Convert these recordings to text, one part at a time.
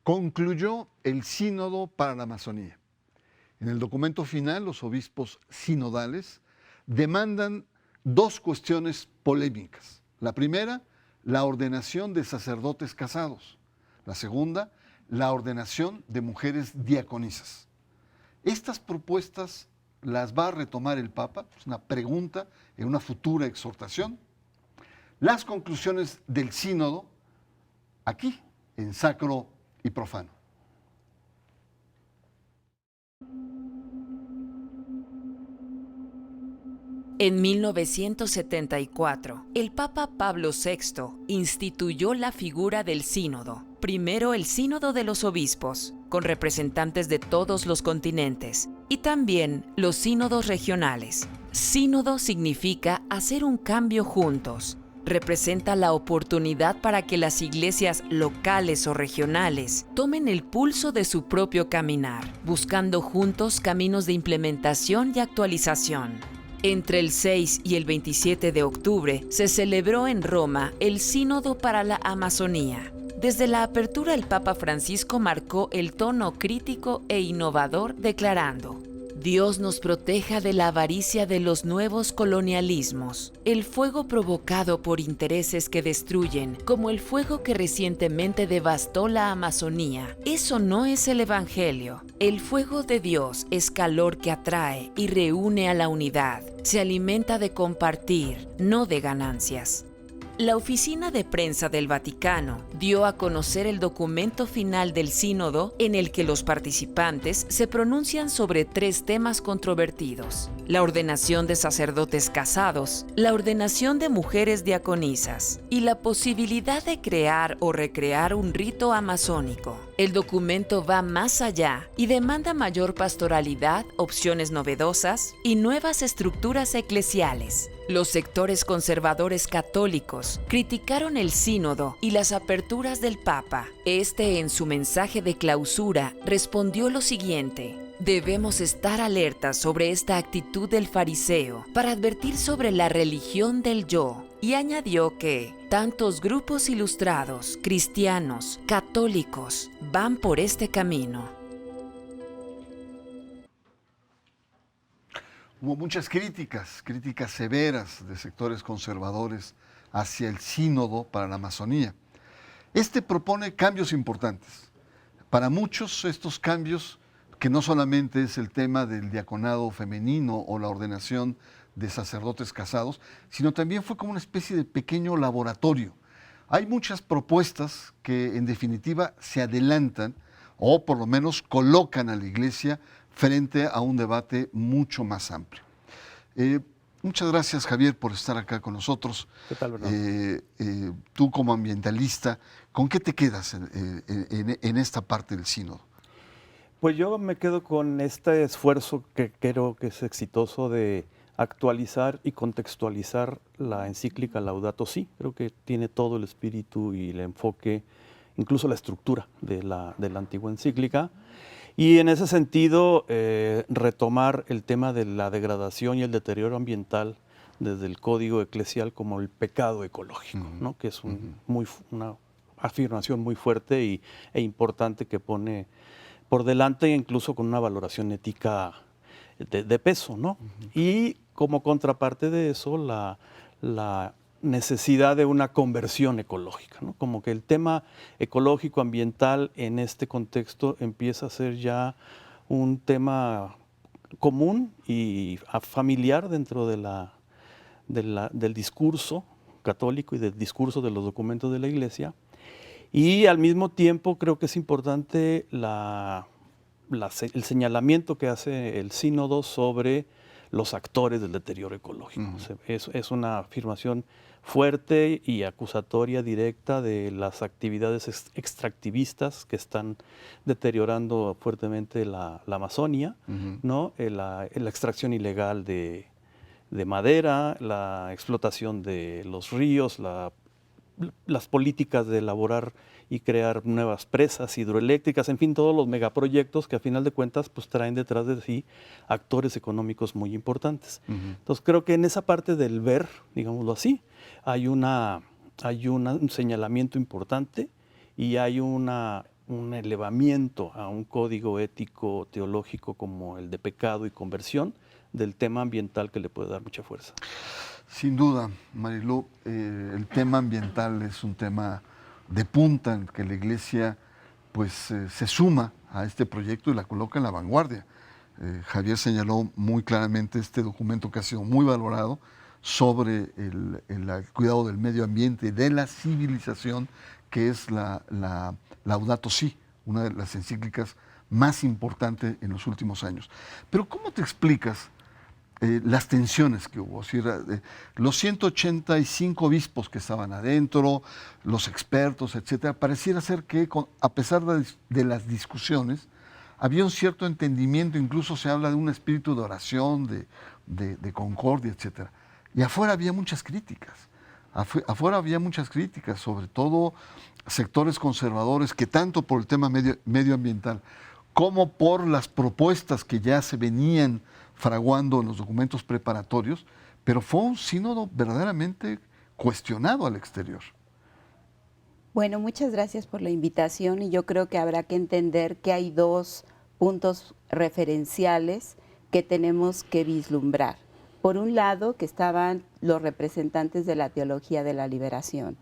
Concluyó el Sínodo para la Amazonía. En el documento final, los obispos sinodales demandan dos cuestiones polémicas. La primera, la ordenación de sacerdotes casados. La segunda, la ordenación de mujeres diaconisas. Estas propuestas las va a retomar el Papa, es una pregunta en una futura exhortación. Las conclusiones del sínodo, aquí, en Sacro y Profano. En 1974, el Papa Pablo VI instituyó la figura del sínodo. Primero el sínodo de los obispos, con representantes de todos los continentes, y también los sínodos regionales. Sínodo significa hacer un cambio juntos. Representa la oportunidad para que las iglesias locales o regionales tomen el pulso de su propio caminar, buscando juntos caminos de implementación y actualización. Entre el 6 y el 27 de octubre se celebró en Roma el Sínodo para la Amazonía. Desde la apertura, el Papa Francisco marcó el tono crítico e innovador, declarando: Dios nos proteja de la avaricia de los nuevos colonialismos, el fuego provocado por intereses que destruyen, como el fuego que recientemente devastó la Amazonía. Eso no es el Evangelio. El fuego de Dios es calor que atrae y reúne a la unidad. Se alimenta de compartir, no de ganancias. La Oficina de Prensa del Vaticano dio a conocer el documento final del sínodo en el que los participantes se pronuncian sobre 3 temas controvertidos: la ordenación de sacerdotes casados, la ordenación de mujeres diaconisas y la posibilidad de crear o recrear un rito amazónico. El documento va más allá y demanda mayor pastoralidad, opciones novedosas y nuevas estructuras eclesiales. Los sectores conservadores católicos criticaron el sínodo y las aperturas del Papa. Este, en su mensaje de clausura, respondió lo siguiente: debemos estar alertas sobre esta actitud del fariseo para advertir sobre la religión del yo. Y añadió que tantos grupos ilustrados, cristianos, católicos, van por este camino. Hubo muchas críticas severas de sectores conservadores hacia el Sínodo para la Amazonía. Este propone cambios importantes. Para muchos, estos cambios, que no solamente es el tema del diaconado femenino o la ordenación de sacerdotes casados, sino también fue como una especie de pequeño laboratorio. Hay muchas propuestas que en definitiva se adelantan o por lo menos colocan a la Iglesia frente a un debate mucho más amplio. Muchas gracias, Javier, por estar acá con nosotros. ¿Qué tal, Bernardo? Tú como ambientalista, ¿con qué te quedas en esta parte del sínodo? Pues yo me quedo con este esfuerzo que creo que es exitoso de actualizar y contextualizar la encíclica Laudato Si. Creo que tiene todo el espíritu y el enfoque, incluso la estructura de la antigua encíclica. Y en ese sentido, retomar el tema de la degradación y el deterioro ambiental desde el código eclesial como el pecado ecológico, ¿no? Que es una afirmación muy fuerte e importante que pone por delante, incluso con una valoración ética de peso, ¿no? Y como contraparte de eso, la necesidad de una conversión ecológica, ¿no? Como que el tema ecológico, ambiental, en este contexto empieza a ser ya un tema común y familiar dentro del discurso católico y del discurso de los documentos de la Iglesia. Y al mismo tiempo creo que es importante el señalamiento que hace el sínodo sobre los actores del deterioro ecológico. Es una afirmación fuerte y acusatoria directa de las actividades extractivistas que están deteriorando fuertemente la Amazonia, ¿no? La extracción ilegal de madera, la explotación de los ríos, las políticas de elaborar y crear nuevas presas hidroeléctricas, en fin, todos los megaproyectos que a final de cuentas pues traen detrás de sí actores económicos muy importantes. Entonces creo que en esa parte del ver, digámoslo así, hay un señalamiento importante y hay una un elevamiento a un código ético teológico como el de pecado y conversión del tema ambiental que le puede dar mucha fuerza. Sin duda, Marilú, el tema ambiental es un tema de punta en que la Iglesia pues, se suma a este proyecto y la coloca en la vanguardia. Javier señaló muy claramente este documento que ha sido muy valorado sobre el cuidado del medio ambiente y de la civilización, que es la Laudato Si, una de las encíclicas más importantes en los últimos años. Pero ¿cómo te explicas las tensiones que hubo? Es decir, los 185 obispos que estaban adentro, los expertos, etcétera, pareciera ser que a pesar de las discusiones, había un cierto entendimiento, incluso se habla de un espíritu de oración, de concordia, etcétera. Y afuera había muchas críticas. Afuera había muchas críticas, sobre todo sectores conservadores que tanto por el tema medioambiental como por las propuestas que ya se venían fraguando en los documentos preparatorios, pero fue un sínodo verdaderamente cuestionado al exterior. Bueno, muchas gracias por la invitación y yo creo que habrá que entender que hay dos puntos referenciales que tenemos que vislumbrar. Por un lado, que estaban los representantes de la teología de la liberación.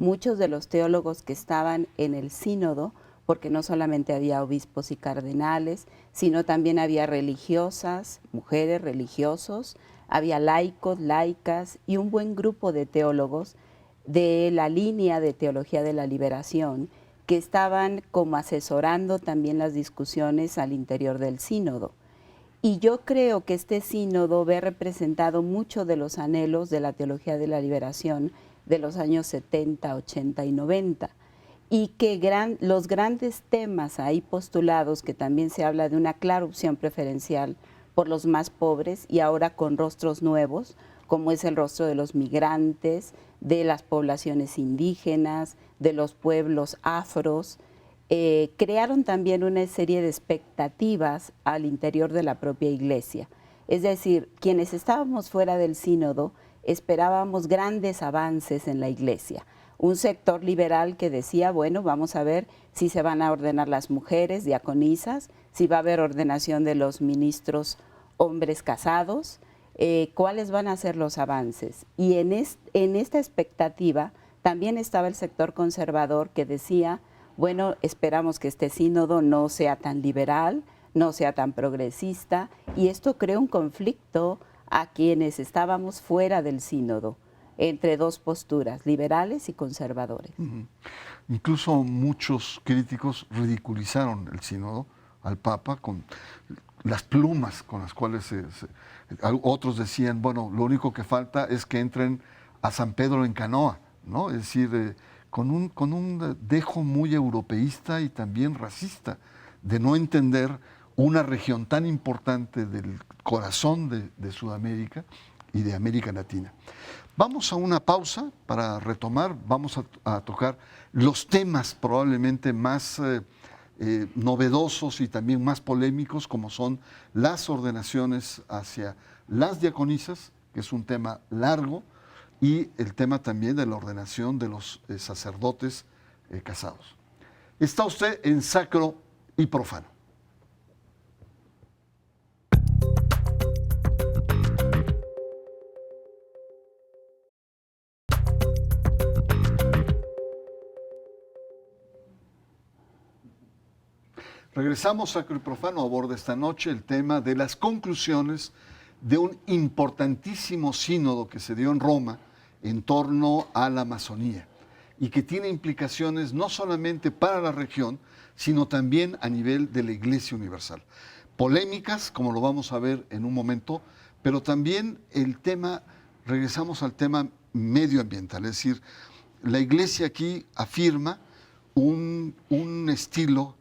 Muchos de los teólogos que estaban en el sínodo, porque no solamente había obispos y cardenales, sino también había religiosas, mujeres, religiosos, había laicos, laicas y un buen grupo de teólogos de la línea de teología de la liberación que estaban como asesorando también las discusiones al interior del sínodo. Y yo creo que este sínodo ve representado mucho de los anhelos de la teología de la liberación de los años 70, 80 y 90. Y que los grandes temas ahí postulados, que también se habla de una clara opción preferencial por los más pobres y ahora con rostros nuevos, como es el rostro de los migrantes, de las poblaciones indígenas, de los pueblos afros, crearon también una serie de expectativas al interior de la propia Iglesia. Es decir, quienes estábamos fuera del sínodo esperábamos grandes avances en la Iglesia. Un sector liberal que decía, bueno, vamos a ver si se van a ordenar las mujeres diaconisas, si va a haber ordenación de los ministros hombres casados, cuáles van a ser los avances. Y en esta expectativa también estaba el sector conservador que decía, bueno, esperamos que este sínodo no sea tan liberal, no sea tan progresista, y esto creó un conflicto a quienes estábamos fuera del sínodo, entre dos posturas, liberales y conservadores. Incluso muchos críticos ridiculizaron el sínodo, al Papa, con las plumas con las cuales otros decían, bueno, lo único que falta es que entren a San Pedro en canoa, ¿no? Es decir, con un dejo muy europeísta y también racista, de no entender una región tan importante del corazón de Sudamérica y de América Latina. Vamos a una pausa para retomar, vamos a tocar los temas probablemente más novedosos y también más polémicos, como son las ordenaciones hacia las diaconisas, que es un tema largo, y el tema también de la ordenación de los sacerdotes casados. Está usted en Sacro y Profano. Regresamos a Sacro y Profano. Aborda esta noche el tema de las conclusiones de un importantísimo sínodo que se dio en Roma en torno a la Amazonía y que tiene implicaciones no solamente para la región, sino también a nivel de la Iglesia Universal. Polémicas, como lo vamos a ver en un momento, pero también el tema, regresamos al tema medioambiental, es decir, la Iglesia aquí afirma un estilo,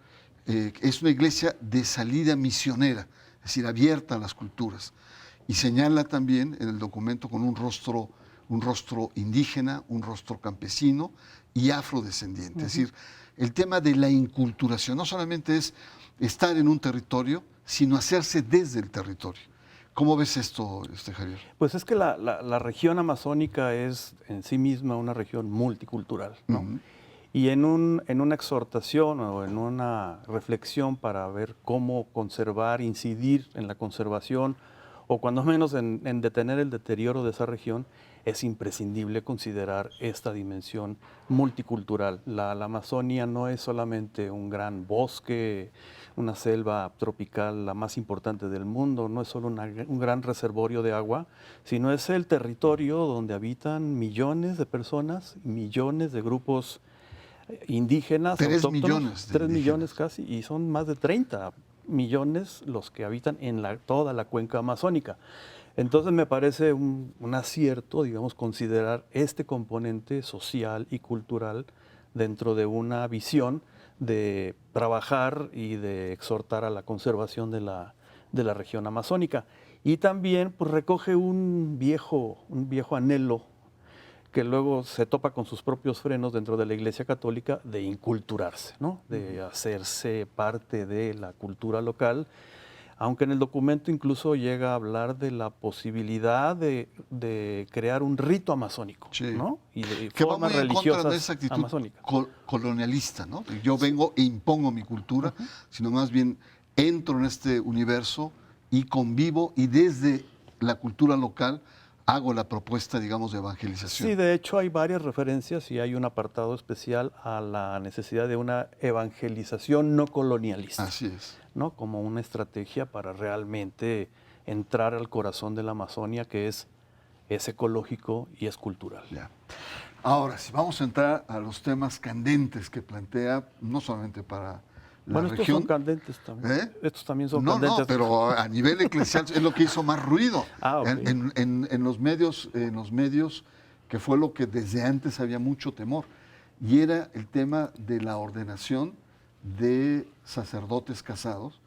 es una iglesia de salida misionera, es decir, abierta a las culturas. Y señala también en el documento con un rostro indígena, un rostro campesino y afrodescendiente. Es decir, el tema de la inculturación no solamente es estar en un territorio, sino hacerse desde el territorio. ¿Cómo ves esto, Javier? Pues es que la región amazónica es en sí misma una región multicultural, ¿no? Y en una exhortación o en una reflexión para ver cómo conservar, incidir en la conservación o cuando menos en detener el deterioro de esa región, es imprescindible considerar esta dimensión multicultural. La Amazonia no es solamente un gran bosque, una selva tropical la más importante del mundo, no es solo un gran reservorio de agua, sino es el territorio donde habitan millones de personas, millones de grupos indígenas, 3 autóctonos, millones de 3 millones indígenas. casi, y son más de 30 millones los que habitan en toda la cuenca amazónica. Entonces me parece un acierto, digamos, considerar este componente social y cultural dentro de una visión de trabajar y de exhortar a la conservación de la región amazónica. Y también pues, recoge un viejo anhelo que luego se topa con sus propios frenos dentro de la Iglesia Católica de inculturarse, ¿no? De hacerse parte de la cultura local, aunque en el documento incluso llega a hablar de la posibilidad de crear un rito amazónico, Sí. ¿no? Y de Que va formas muy en contra de esa religiosas actitud amazónicas. colonialista, ¿no? Yo vengo e impongo mi cultura, sino más bien entro en este universo y convivo y desde la cultura local hago la propuesta, digamos, de evangelización. Sí, de hecho hay varias referencias y hay un apartado especial a la necesidad de una evangelización no colonialista. Así es. ¿No? Como una estrategia para realmente entrar al corazón de la Amazonia, que es ecológico y es cultural. Ya. Ahora, si vamos a entrar a los temas candentes que plantea, no solamente para la Bueno, estos región. son candentes también. ¿Eh? Estos también son No, candentes. no, pero a nivel eclesial es lo que hizo más ruido Ah, ok. en los medios, que fue lo que desde antes había mucho temor, y era el tema de la ordenación de sacerdotes casados,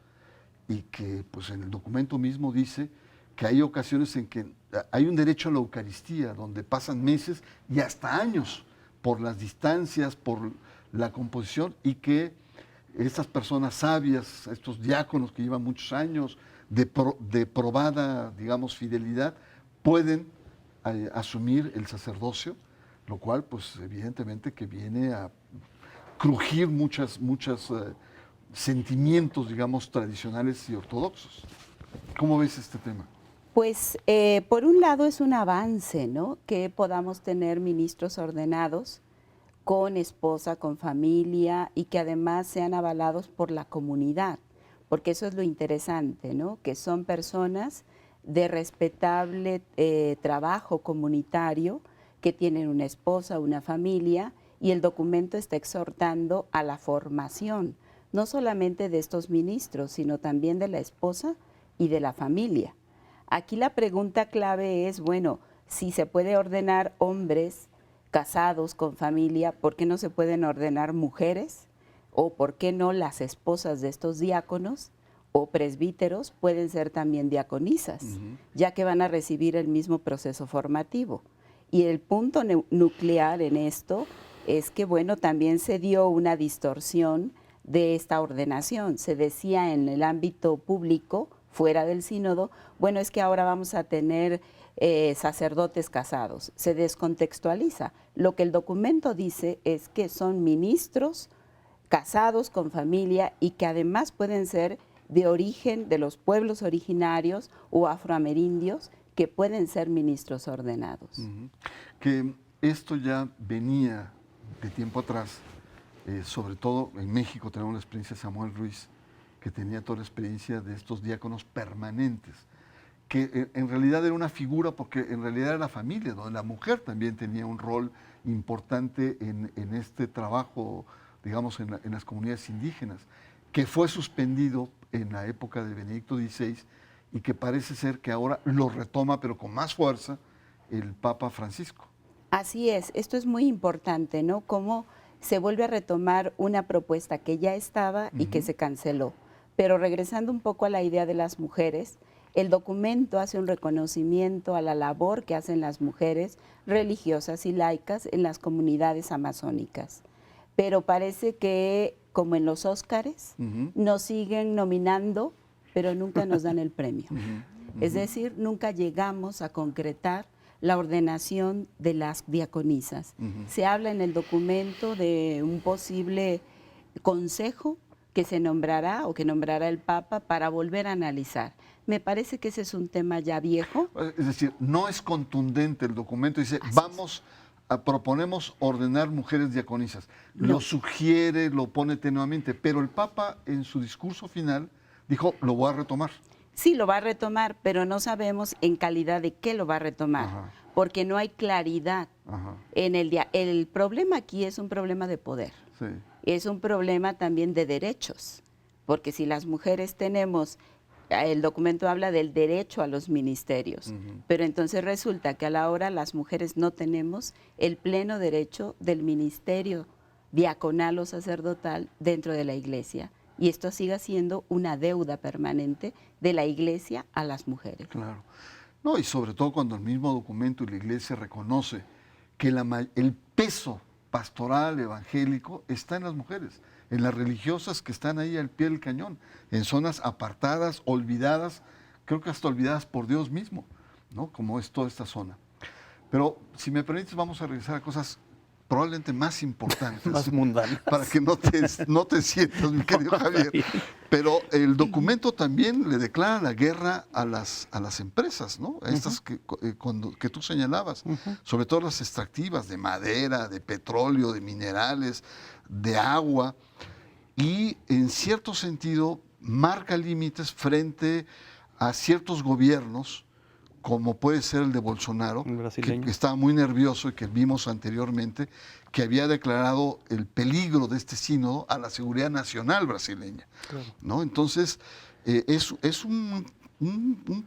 y que pues en el documento mismo dice que hay ocasiones en que hay un derecho a la Eucaristía, donde pasan meses y hasta años por las distancias, por la composición, y que estas personas sabias, estos diáconos que llevan muchos años de probada, digamos, fidelidad, pueden asumir el sacerdocio, lo cual, pues, evidentemente que viene a crujir muchos sentimientos, digamos, tradicionales y ortodoxos. ¿Cómo ves este tema? Pues, por un lado es un avance, ¿no? Que podamos tener ministros ordenados con esposa, con familia y que además sean avalados por la comunidad, porque eso es lo interesante, ¿no? Que son personas de respetable trabajo comunitario, que tienen una esposa, una familia, y el documento está exhortando a la formación, no solamente de estos ministros, sino también de la esposa y de la familia. Aquí la pregunta clave es, bueno, si se puede ordenar hombres casados con familia, ¿por qué no se pueden ordenar mujeres? ¿O por qué no las esposas de estos diáconos o presbíteros pueden ser también diaconisas, ya que van a recibir el mismo proceso formativo? Y el punto nuclear en esto es que, bueno, también se dio una distorsión de esta ordenación. Se decía en el ámbito público, fuera del sínodo, bueno, es que ahora vamos a tener sacerdotes casados. Se descontextualiza. Lo que el documento dice es que son ministros casados con familia y que además pueden ser de origen de los pueblos originarios o afroamerindios que pueden ser ministros ordenados. Que esto ya venía de tiempo atrás, sobre todo en México tenemos la experiencia de Samuel Ruiz, que tenía toda la experiencia de estos diáconos permanentes, que en realidad era una figura, porque en realidad era la familia, donde la mujer también tenía un rol importante en este trabajo, digamos, en las comunidades indígenas, que fue suspendido en la época de Benedicto XVI y que parece ser que ahora lo retoma, pero con más fuerza, el Papa Francisco. Así es, esto es muy importante, ¿no? Cómo se vuelve a retomar una propuesta que ya estaba y que se canceló. Pero regresando un poco a la idea de las mujeres, el documento hace un reconocimiento a la labor que hacen las mujeres religiosas y laicas en las comunidades amazónicas. Pero parece que, como en los Óscares, nos siguen nominando, pero nunca nos dan el premio. Es decir, nunca llegamos a concretar la ordenación de las diaconisas. Se habla en el documento de un posible consejo que se nombrará o que nombrará el Papa para volver a analizar. Me parece que ese es un tema ya viejo. Es decir, no es contundente el documento, dice, proponemos ordenar mujeres diaconisas. No. Lo sugiere, lo pone tenuamente, pero el Papa en su discurso final dijo, lo voy a retomar. Sí, lo va a retomar, pero no sabemos en calidad de qué lo va a retomar, Ajá. porque no hay claridad. Ajá. El problema aquí es un problema de poder, Sí. es un problema también de derechos, porque si las mujeres tenemos, el documento habla del derecho a los ministerios, pero entonces resulta que a la hora las mujeres no tenemos el pleno derecho del ministerio diaconal o sacerdotal dentro de la iglesia. Y esto siga siendo una deuda permanente de la Iglesia a las mujeres. Claro. No, y sobre todo cuando el mismo documento y la Iglesia reconoce que el peso pastoral evangélico está en las mujeres, en las religiosas que están ahí al pie del cañón, en zonas apartadas, olvidadas, creo que hasta olvidadas por Dios mismo, ¿no? Como es toda esta zona. Pero si me permites, vamos a regresar a cosas probablemente más importantes. Más mundanas. Para que no te sientas, mi querido Javier. Pero el documento también le declara la guerra a las empresas, ¿no? Estas que tú señalabas, sobre todo las extractivas de madera, de petróleo, de minerales, de agua, y en cierto sentido marca límites frente a ciertos gobiernos, como puede ser el de Bolsonaro, que estaba muy nervioso y que vimos anteriormente, que había declarado el peligro de este sínodo a la seguridad nacional brasileña. Claro. ¿No? Entonces, es un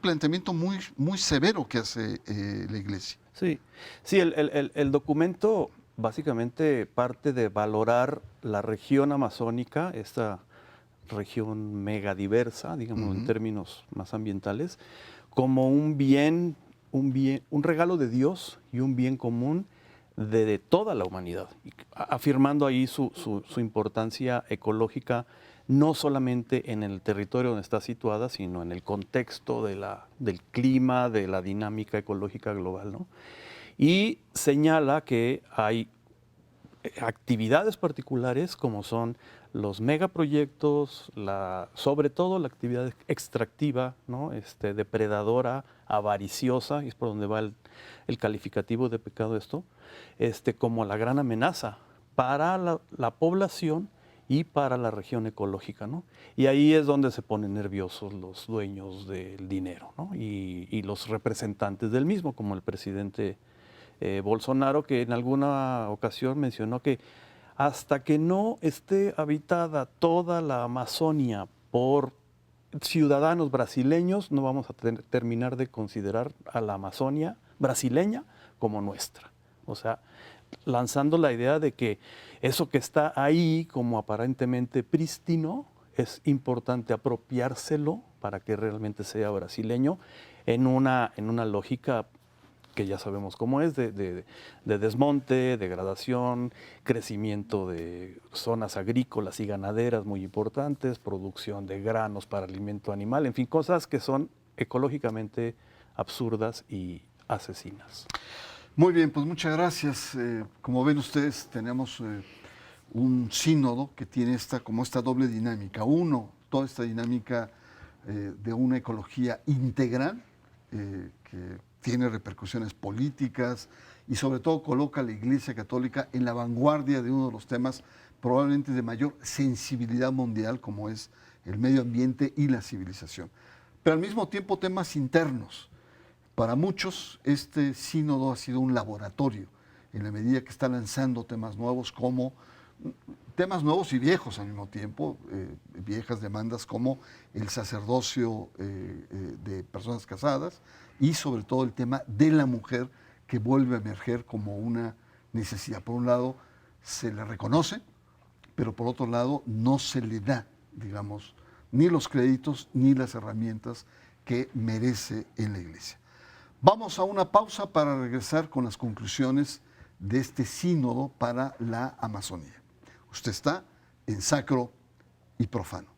planteamiento muy, muy severo que hace la Iglesia. Sí, sí, el documento básicamente parte de valorar la región amazónica, esta región megadiversa, digamos en términos más ambientales, como un regalo de Dios y un bien común de toda la humanidad, afirmando ahí su importancia ecológica, no solamente en el territorio donde está situada, sino en el contexto del clima, de la dinámica ecológica global, ¿no? Y señala que hay actividades particulares como son los megaproyectos, sobre todo la actividad extractiva, ¿no? Depredadora, avariciosa, y es por donde va el calificativo de pecado esto, como la gran amenaza para la población y para la región ecológica, ¿no? Y ahí es donde se ponen nerviosos los dueños del dinero, ¿no? Y los representantes del mismo, como el presidente Bolsonaro, que en alguna ocasión mencionó que hasta que no esté habitada toda la Amazonia por ciudadanos brasileños, no vamos a terminar de considerar a la Amazonia brasileña como nuestra. O sea, lanzando la idea de que eso que está ahí como aparentemente prístino, es importante apropiárselo para que realmente sea brasileño en una lógica que ya sabemos cómo es, de desmonte, degradación, crecimiento de zonas agrícolas y ganaderas muy importantes, producción de granos para alimento animal, en fin, cosas que son ecológicamente absurdas y asesinas. Muy bien, pues muchas gracias. Como ven ustedes, tenemos un sínodo que tiene esta doble dinámica. Uno, toda esta dinámica de una ecología integral que tiene repercusiones políticas y sobre todo coloca a la Iglesia Católica en la vanguardia de uno de los temas probablemente de mayor sensibilidad mundial, como es el medio ambiente y la civilización. Pero al mismo tiempo temas internos. Para muchos este sínodo ha sido un laboratorio en la medida que está lanzando temas nuevos y viejos al mismo tiempo, viejas demandas como el sacerdocio de personas casadas y sobre todo el tema de la mujer que vuelve a emerger como una necesidad. Por un lado se le reconoce, pero por otro lado no se le da, digamos, ni los créditos ni las herramientas que merece en la Iglesia. Vamos a una pausa para regresar con las conclusiones de este sínodo para la Amazonía. Usted está en Sacro y Profano.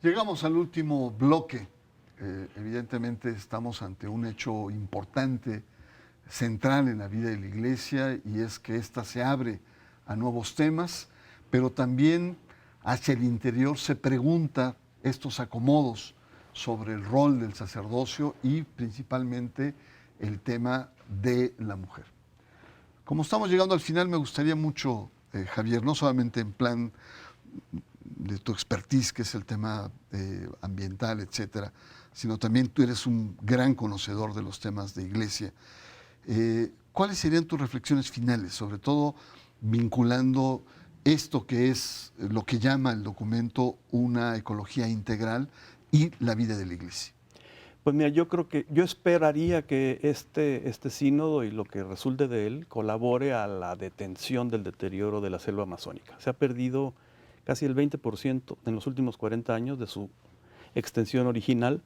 Llegamos al último bloque. Evidentemente estamos ante un hecho importante, central en la vida de la Iglesia, y es que ésta se abre a nuevos temas, pero también hacia el interior se pregunta estos acomodos sobre el rol del sacerdocio y principalmente el tema de la mujer. Como estamos llegando al final, me gustaría mucho, Javier, no solamente en plan de tu expertise, que es el tema ambiental, etcétera, sino también tú eres un gran conocedor de los temas de iglesia. ¿Cuáles serían tus reflexiones finales, sobre todo vinculando esto que es lo que llama el documento una ecología integral y la vida de la iglesia? Pues mira, yo esperaría que este sínodo y lo que resulte de él colabore a la detención del deterioro de la selva amazónica. Se ha perdido casi el 20% en los últimos 40 años de su extensión original,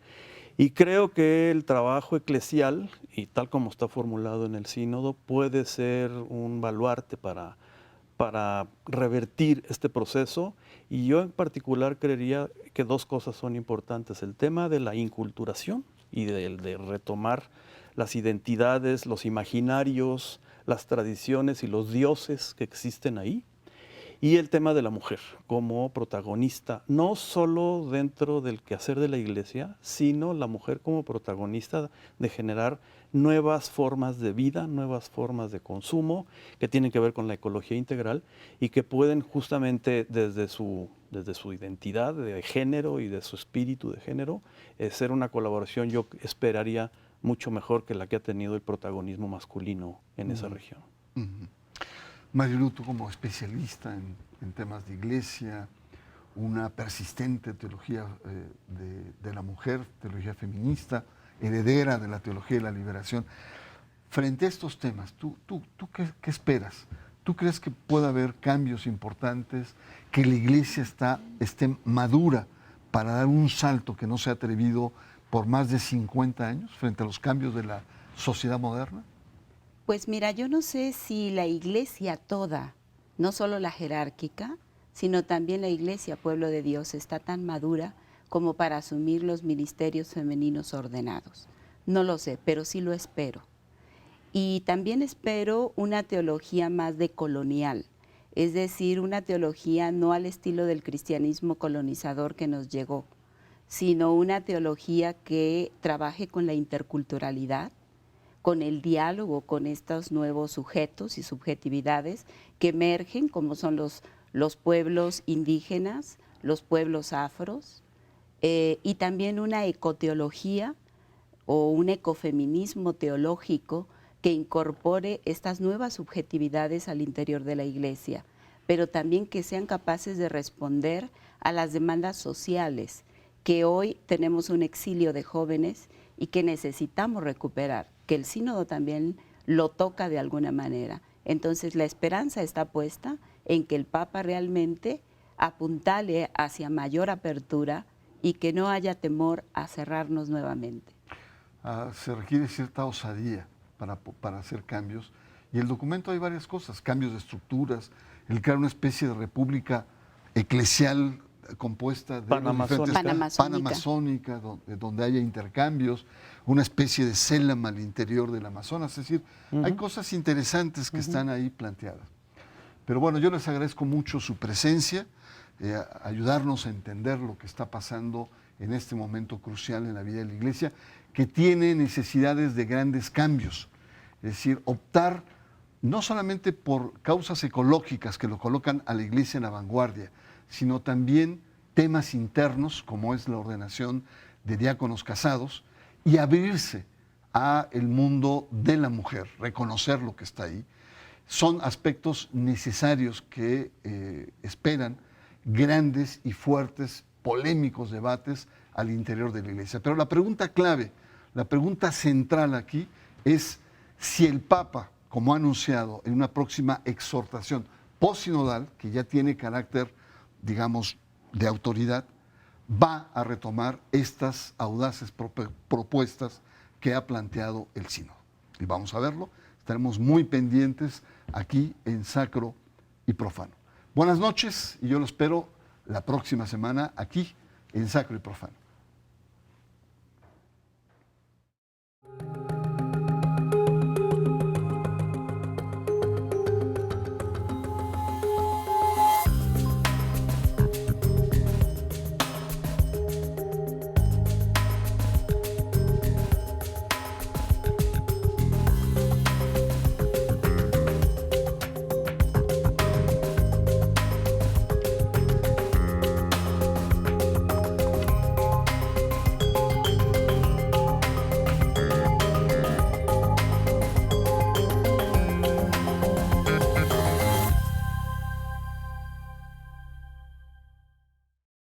y creo que el trabajo eclesial, y tal como está formulado en el sínodo, puede ser un baluarte para revertir este proceso. Y yo en particular creería que dos cosas son importantes: el tema de la inculturación y de retomar las identidades, los imaginarios, las tradiciones y los dioses que existen ahí, y el tema de la mujer como protagonista, no solo dentro del quehacer de la iglesia, sino la mujer como protagonista de generar nuevas formas de vida, nuevas formas de consumo que tienen que ver con la ecología integral y que pueden justamente desde su identidad de género y de su espíritu de género ser una colaboración, yo esperaría, mucho mejor que la que ha tenido el protagonismo masculino en esa región. Marilu, tú como especialista en temas de iglesia, una persistente teología de la mujer, teología feminista, heredera de la teología de la liberación, frente a estos temas, ¿tú qué esperas? ¿Tú crees que puede haber cambios importantes, que la iglesia esté madura para dar un salto que no se ha atrevido por más de 50 años frente a los cambios de la sociedad moderna? Pues mira, yo no sé si la iglesia toda, no solo la jerárquica, sino también la iglesia, pueblo de Dios, está tan madura como para asumir los ministerios femeninos ordenados. No lo sé, pero sí lo espero. Y también espero una teología más decolonial, es decir, una teología no al estilo del cristianismo colonizador que nos llegó, sino una teología que trabaje con la interculturalidad, con el diálogo con estos nuevos sujetos y subjetividades que emergen, como son los pueblos indígenas, los pueblos afros, y también una ecoteología o un ecofeminismo teológico que incorpore estas nuevas subjetividades al interior de la iglesia, pero también que sean capaces de responder a las demandas sociales, que hoy tenemos un exilio de jóvenes y que necesitamos recuperar, que el sínodo también lo toca de alguna manera. Entonces la esperanza está puesta en que el Papa realmente apuntale hacia mayor apertura y que no haya temor a cerrarnos nuevamente. Se requiere cierta osadía para hacer cambios, y el documento hay varias cosas: cambios de estructuras, el crear una especie de república eclesial compuesta de panamazónica, donde haya intercambios, una especie de célama al interior del Amazonas. Es decir, hay cosas interesantes que están ahí planteadas. Pero bueno, yo les agradezco mucho su presencia, ayudarnos a entender lo que está pasando en este momento crucial en la vida de la Iglesia, que tiene necesidades de grandes cambios. Es decir, optar no solamente por causas ecológicas que lo colocan a la Iglesia en la vanguardia, sino también temas internos, como es la ordenación de diáconos casados, y abrirse a el mundo de la mujer, reconocer lo que está ahí. Son aspectos necesarios que esperan grandes y fuertes, polémicos debates al interior de la Iglesia. Pero la pregunta clave, la pregunta central aquí es si el Papa, como ha anunciado en una próxima exhortación postsinodal, que ya tiene carácter, digamos, de autoridad, va a retomar estas audaces propuestas que ha planteado el sínodo. Y vamos a verlo, estaremos muy pendientes aquí en Sacro y Profano. Buenas noches, y yo lo espero la próxima semana aquí en sacro y profano.